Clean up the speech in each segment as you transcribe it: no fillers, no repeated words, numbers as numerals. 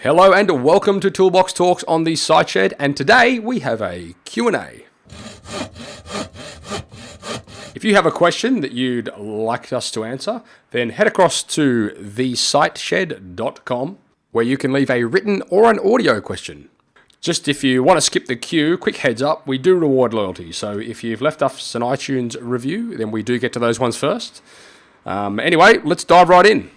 Hello and welcome to Toolbox Talks on the SiteShed, and today we have a Q&A. If you have a question that you'd like us to answer, then head across to thesiteshed.com where you can leave a written or an audio question. Just if you want to skip the queue, quick heads up, we do reward loyalty. So if you've left us an iTunes review, then we do get to those ones first. Anyway, let's dive right in.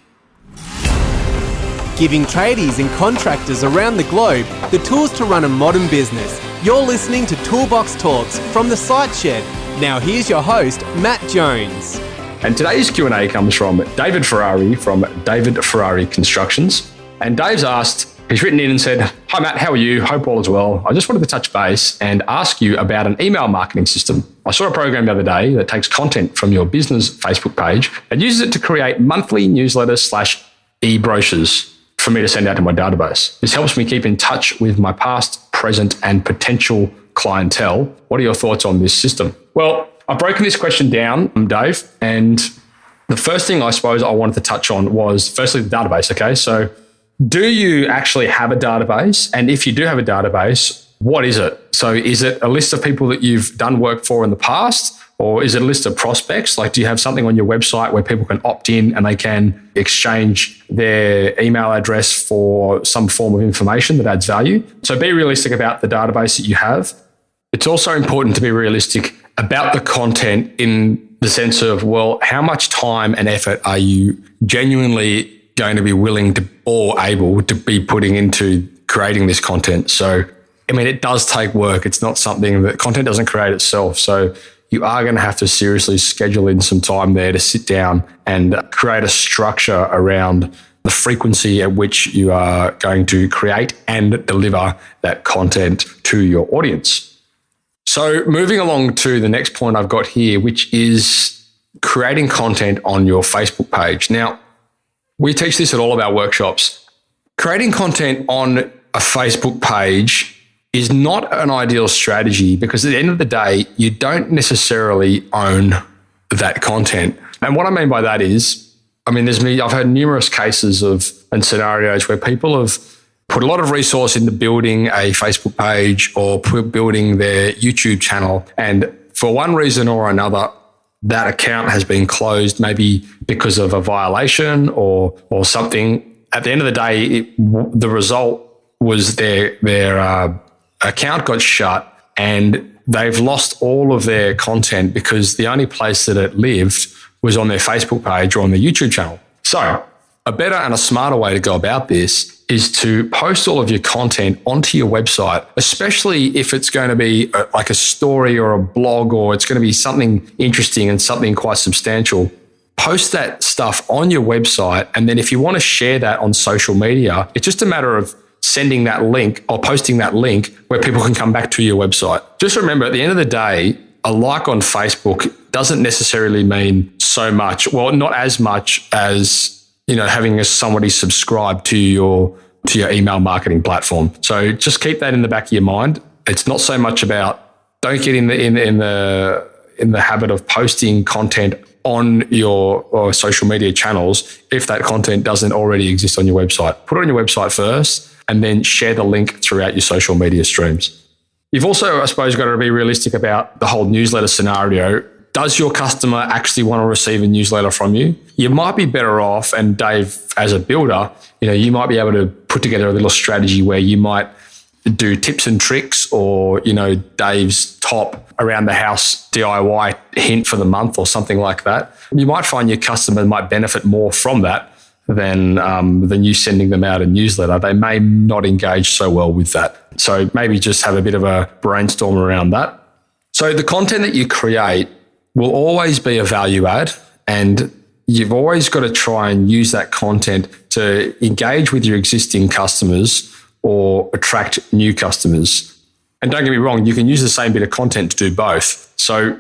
Giving tradies and contractors around the globe the tools to run a modern business. You're listening to Toolbox Talks from the SiteShed. Now here's your host, Matt Jones. And today's Q&A comes from David Ferrari from David Ferrari Constructions. And Dave's asked, he's written in and said, "Hi Matt, how are you? Hope all is well. I just wanted to touch base and ask you about an email marketing system. I saw a program the other day that takes content from your business Facebook page and uses it to create monthly newsletters / e-brochures for me to send out to my database. This helps me keep in touch with my past, present, and potential clientele. What are your thoughts on this system?" Well, I've broken this question down, Dave, and the first thing I suppose I wanted to touch on was firstly the database, okay? So do you actually have a database? And if you do have a database, what is it? So is it a list of people that you've done work for in the past? Or is it a list of prospects? Like, do you have something on your website where people can opt in and they can exchange their email address for some form of information that adds value? So be realistic about the database that you have. It's also important to be realistic about the content in the sense of, well, how much time and effort are you genuinely going to be willing to or able to be putting into creating this content? So, I mean, it does take work. It's not something that content doesn't create itself. So you are going to have to seriously schedule in some time there to sit down and create a structure around the frequency at which you are going to create and deliver that content to your audience. So moving along to the next point I've got here, which is creating content on your Facebook page. Now, we teach this at all of our workshops. Creating content on a Facebook page is not an ideal strategy because at the end of the day, you don't necessarily own that content. And what I mean by that is, I've had numerous cases and scenarios where people have put a lot of resource into building a Facebook page or building their YouTube channel. And for one reason or another, that account has been closed, maybe because of a violation or something. At the end of the day, the result was their account got shut and they've lost all of their content because the only place that it lived was on their Facebook page or on their YouTube channel. So a better and a smarter way to go about this is to post all of your content onto your website, especially if it's going to be like a story or a blog, or it's going to be something interesting and something quite substantial. Post that stuff on your website. And then if you want to share that on social media, it's just a matter of sending that link or posting that link where people can come back to your website. Just remember, at the end of the day, a like on Facebook doesn't necessarily mean so much. Well, not as much as, having somebody subscribe to your email marketing platform. So just keep that in the back of your mind. It's not so much about, don't get in the habit of posting content on your social media channels if that content doesn't already exist on your website. Put it on your website first and then share the link throughout your social media streams. You've also, I suppose, got to be realistic about the whole newsletter scenario. Does your customer actually want to receive a newsletter from you? You might be better off, and Dave, as a builder, you might be able to put together a little strategy where you might do tips and tricks or, Dave's top around the house DIY hint for the month or something like that. You might find your customer might benefit more from that than you sending them out a newsletter. They may not engage so well with that. So maybe just have a bit of a brainstorm around that. So the content that you create will always be a value add, and you've always got to try and use that content to engage with your existing customers or attract new customers. And don't get me wrong, you can use the same bit of content to do both. So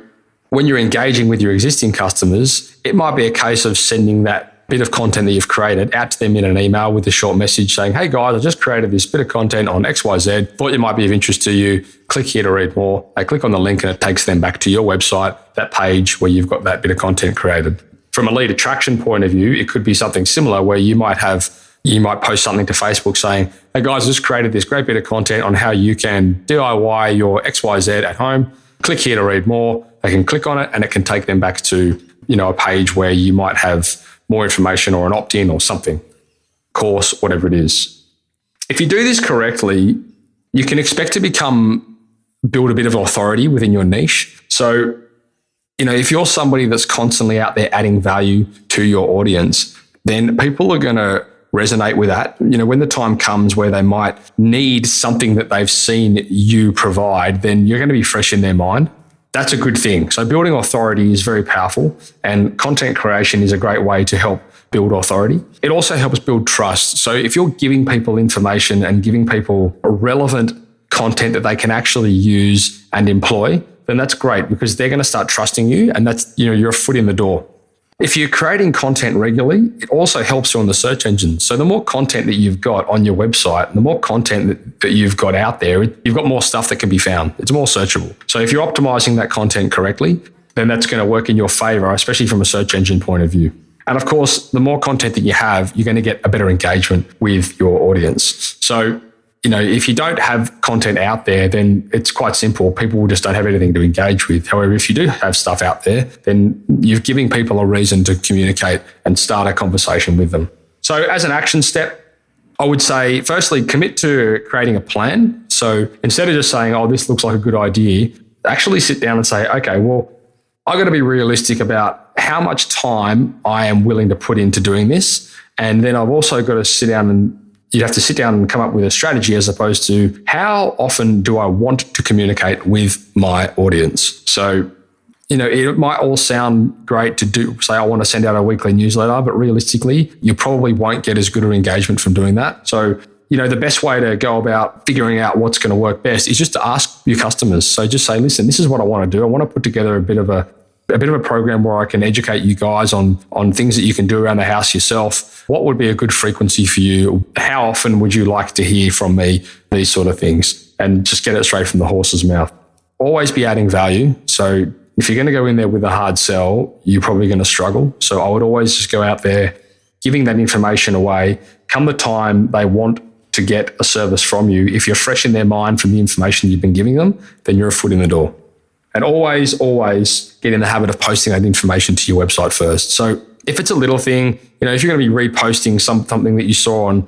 when you're engaging with your existing customers, it might be a case of sending that bit of content that you've created out to them in an email with a short message saying, "Hey guys, I just created this bit of content on XYZ. Thought it might be of interest to you. Click here to read more." They click on the link and it takes them back to your website, that page where you've got that bit of content created. From a lead attraction point of view, it could be something similar where you might have you might post something to Facebook saying, hey guys, I just created this great bit of content on how you can DIY your XYZ at home. Click here to read more. They can click on it and it can take them back to, a page where you might have more information or an opt-in or something, course, whatever it is. If you do this correctly, you can expect to build a bit of authority within your niche. So, if you're somebody that's constantly out there adding value to your audience, then people are going to resonate with that. When the time comes where they might need something that they've seen you provide, then you're going to be fresh in their mind. That's a good thing. So building authority is very powerful, and content creation is a great way to help build authority. It also helps build trust. So if you're giving people information and giving people relevant content that they can actually use and employ, then that's great because they're going to start trusting you, and that's, you're a foot in the door. If you're creating content regularly, it also helps you on the search engine. So the more content that you've got on your website, and the more content that you've got out there, you've got more stuff that can be found. It's more searchable. So if you're optimizing that content correctly, then that's going to work in your favor, especially from a search engine point of view. And of course, the more content that you have, you're going to get a better engagement with your audience. So, if you don't have content out there, then it's quite simple. People just don't have anything to engage with. However, if you do have stuff out there, then you're giving people a reason to communicate and start a conversation with them. So as an action step, I would say, firstly, commit to creating a plan. So instead of just saying, oh, this looks like a good idea, actually sit down and say, okay, well, I've got to be realistic about how much time I am willing to put into doing this. And then I've also got to sit down and you'd have to sit down and come up with a strategy as opposed to how often do I want to communicate with my audience? So, it might all sound great to say I want to send out a weekly newsletter, but realistically, you probably won't get as good an engagement from doing that. So, the best way to go about figuring out what's going to work best is just to ask your customers. So just say, listen, this is what I want to do. I want to put together a bit of a program where I can educate you guys on things that you can do around the house yourself. What would be a good frequency for you? How often would you like to hear from me? These sort of things, and just get it straight from the horse's mouth. Always be adding value. So if you're going to go in there with a hard sell, you're probably going to struggle. So I would always just go out there giving that information away. Come the time they want to get a service from you, if you're fresh in their mind from the information you've been giving them, then you're a foot in the door. And always get in the habit of posting that information to your website first. So if it's a little thing, if you're going to be reposting something that you saw on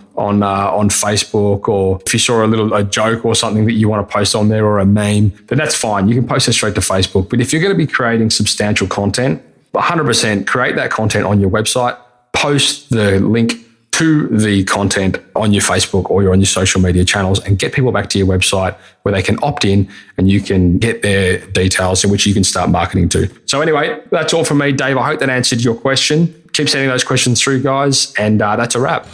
Facebook, or if you saw a joke or something that you want to post on there, or a meme, then that's fine. You can post it straight to Facebook. But if you're going to be creating substantial content, 100% create that content on your website, post the link to the content on your Facebook or on your social media channels, and get people back to your website where they can opt in and you can get their details in which you can start marketing to. So anyway, that's all from me, Dave. I hope that answered your question. Keep sending those questions through, guys, and that's a wrap.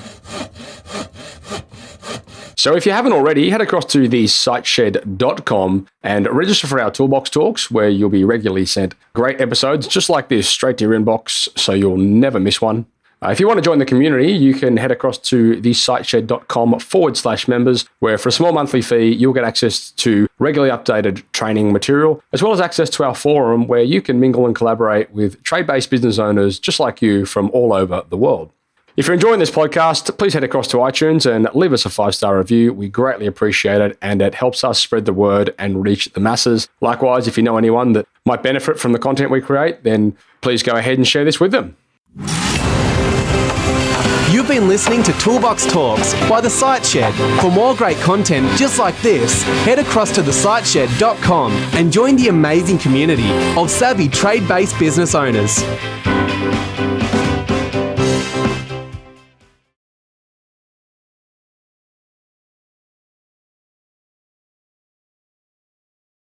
So if you haven't already, head across to thesiteshed.com and register for our Toolbox Talks, where you'll be regularly sent great episodes just like this straight to your inbox, so you'll never miss one. If you want to join the community, you can head across to thesiteshed.com/members, where for a small monthly fee, you'll get access to regularly updated training material, as well as access to our forum where you can mingle and collaborate with trade-based business owners just like you from all over the world. If you're enjoying this podcast, please head across to iTunes and leave us a 5-star review. We greatly appreciate it, and it helps us spread the word and reach the masses. Likewise, if you know anyone that might benefit from the content we create, then please go ahead and share this with them. You've been listening to Toolbox Talks by The Site Shed. For more great content just like this, head across to thesiteshed.com and join the amazing community of savvy trade-based business owners.